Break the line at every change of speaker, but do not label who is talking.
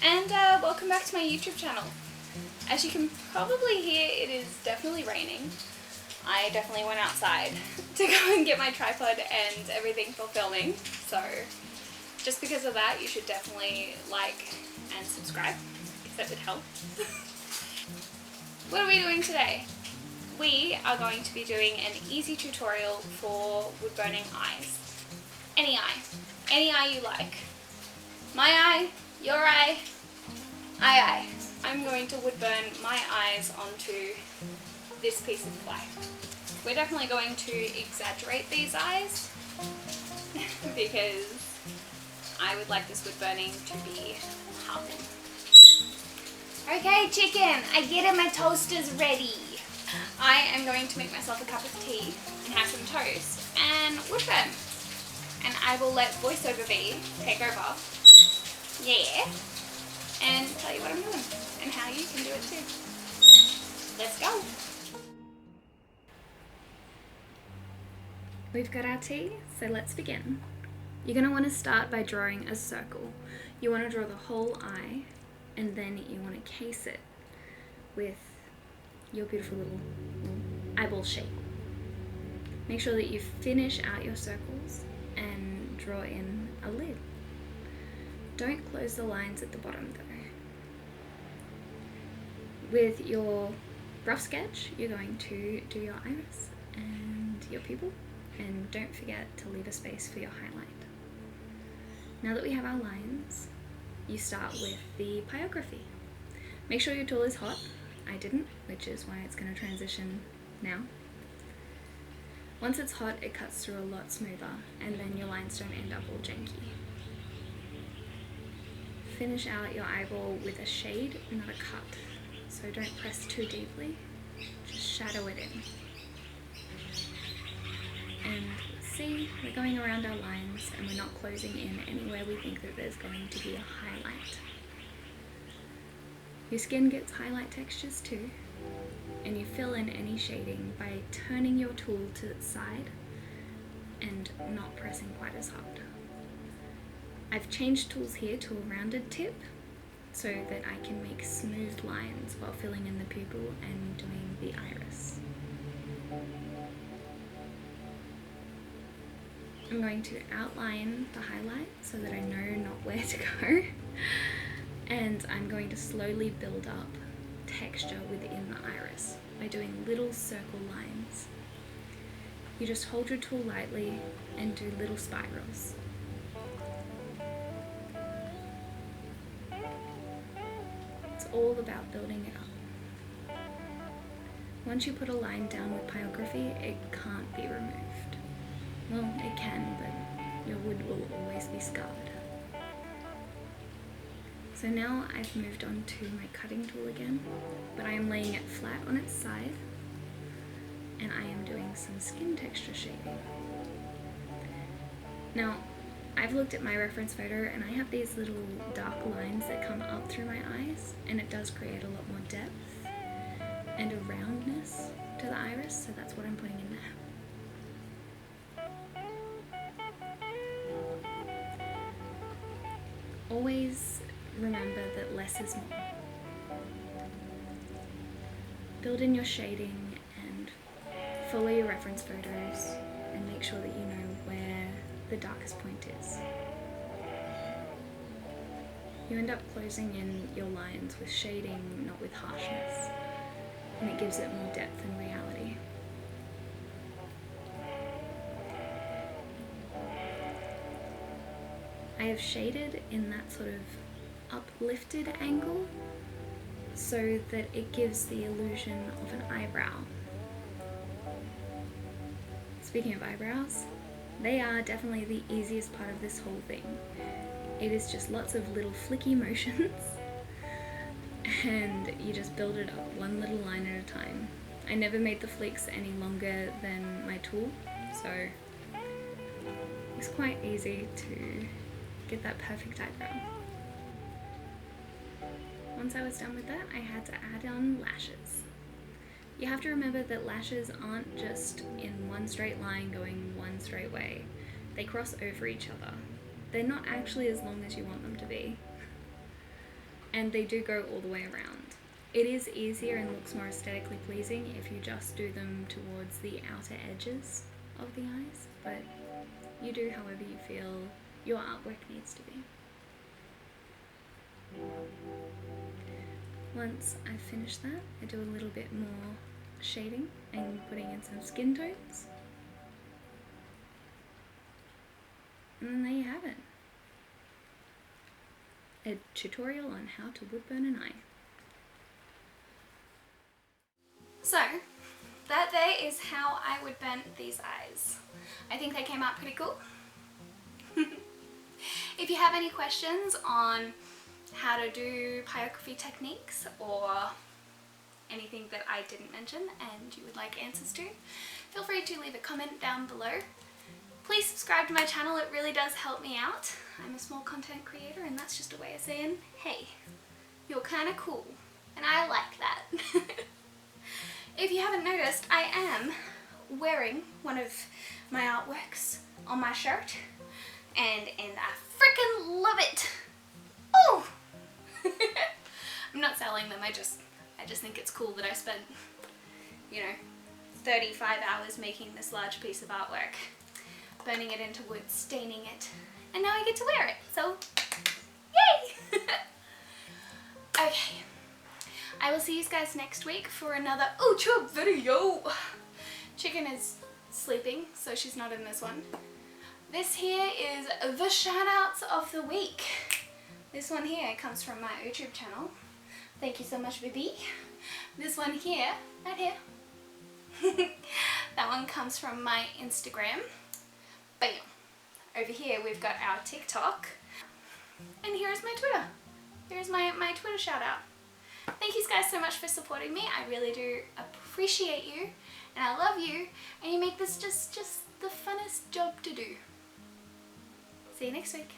and welcome back to my YouTube channel. As you can probably hear, it is definitely raining. I definitely went outside to go and get my tripod and everything for filming, so just because of that you should definitely like and subscribe because that would help. What are we doing today? We are going to be doing an easy tutorial for wood burning eyes. Any eye you like. My eye, your eye, eye. I'm going to wood burn my eyes onto this piece of clay. We're definitely going to exaggerate these eyes because I would like this wood burning to be popping. Okay, chicken, I get it, my toaster's ready. I am going to make myself a cup of tea and have some toast and wood burn. And I will let voiceover B take over. Yeah. And tell you what I'm doing and how you can do it too. Let's go. We've got our tea, so let's begin. You're going to want to start by drawing a circle. You want to draw the whole eye, and then you want to case it with your beautiful little eyeball shape. Make sure that you finish out your circles and draw in a lid. Don't close the lines at the bottom though. With your rough sketch, you're going to do your iris and your pupil, and don't forget to leave a space for your highlight. Now that we have our lines, you start with the pyrography. Make sure your tool is hot. I didn't, which is why it's going to transition now. Once it's hot, it cuts through a lot smoother, and then your lines don't end up all janky. Finish out your eyeball with a shade, not a cut. So don't press too deeply, just shadow it in. And see, we're going around our lines and we're not closing in anywhere we think that there's going to be a highlight. Your skin gets highlight textures too, and you fill in any shading by turning your tool to its side and not pressing quite as hard. I've changed tools here to a rounded tip so that I can make smooth lines while filling in the pupil and doing the iris. I'm going to outline the highlight so that I know not where to go, and I'm going to slowly build up texture within the iris by doing little circle lines. You just hold your tool lightly and do little spirals. It's all about building it up. Once you put a line down with pyrography, it can't be removed. Well, it can, but your wood will always be scarred. So now I've moved on to my cutting tool again, but I am laying it flat on its side, and I am doing some skin texture shading. Now, I've looked at my reference photo and I have these little dark lines that come up through my eyes, and it does create a lot more depth and a roundness to the iris, so that's what I'm putting in there. Always remember that less is more. Build in your shading and follow your reference photos and make sure that you know where the darkest point is. You end up closing in your lines with shading, not with harshness, and it gives it more depth and reality. I have shaded in that sort of uplifted angle so that it gives the illusion of an eyebrow. Speaking of eyebrows, they are definitely the easiest part of this whole thing. It is just lots of little flicky motions and you just build it up one little line at a time. I never made the flicks any longer than my tool, so it's quite easy to get that perfect eyebrow. Once I was done with that, I had to add on lashes. You have to remember that lashes aren't just in one straight line going one straight way. They cross over each other. They're not actually as long as you want them to be. and they do go all the way around. It is easier and looks more aesthetically pleasing if you just do them towards the outer edges of the eyes, but you do however you feel your artwork needs to be. Once I've finished that, I do a little bit more shading and putting in some skin tones. And then there you have it. A tutorial on how to wood burn an eye. So, that there is how I would burn these eyes. I think they came out pretty cool. If you have any questions on how to do pyrography techniques or anything that I didn't mention and you would like answers to, feel free to leave a comment down below. Please subscribe to my channel, it really does help me out. I'm a small content creator and that's just a way of saying, hey, you're kind of cool and I like that. If you haven't noticed, I am wearing one of my artworks on my shirt and I freaking love it. Oh! I'm not selling them, I just think it's cool that I spent, you know, 35 hours making this large piece of artwork, burning it into wood, staining it, and now I get to wear it, so yay! Okay, I will see you guys next week for another ultra video. Chicken is sleeping, so she's not in this one. This here is the shout outs of the week. This one here comes from my YouTube channel. Thank you so much, baby. This one here, right here. That one comes from my Instagram. Bam. Over here we've got our TikTok. And here's my Twitter. Here's my Twitter shout out. Thank you guys so much for supporting me. I really do appreciate you. And I love you. And you make this just the funnest job to do. See you next week.